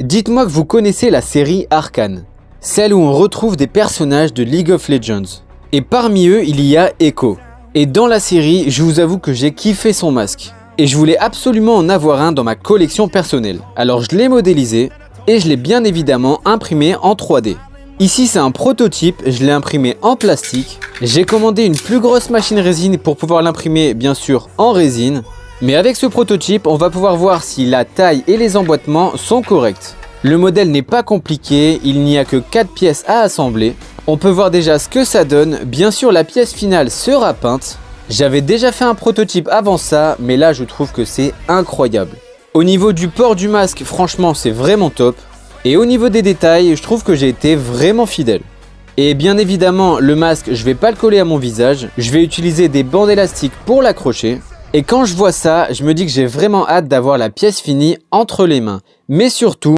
Dites-moi que vous connaissez la série Arcane, celle où on retrouve des personnages de League of Legends. Et parmi eux, il y a Echo. Et dans la série, je vous avoue que j'ai kiffé son masque. Et je voulais absolument en avoir un dans ma collection personnelle. Alors je l'ai modélisé et je l'ai bien évidemment imprimé en 3D. Ici c'est un prototype, je l'ai imprimé en plastique. J'ai commandé une plus grosse machine résine pour pouvoir l'imprimer bien sûr en résine. Mais avec ce prototype, on va pouvoir voir si la taille et les emboîtements sont corrects. Le modèle n'est pas compliqué, il n'y a que 4 pièces à assembler. On peut voir déjà ce que ça donne, bien sûr la pièce finale sera peinte. J'avais déjà fait un prototype avant ça, mais là je trouve que c'est incroyable. Au niveau du port du masque, franchement c'est vraiment top. Et au niveau des détails, je trouve que j'ai été vraiment fidèle. Et bien évidemment, le masque, je vais pas le coller à mon visage, je vais utiliser des bandes élastiques pour l'accrocher. Et quand je vois ça, je me dis que j'ai vraiment hâte d'avoir la pièce finie entre les mains. Mais surtout,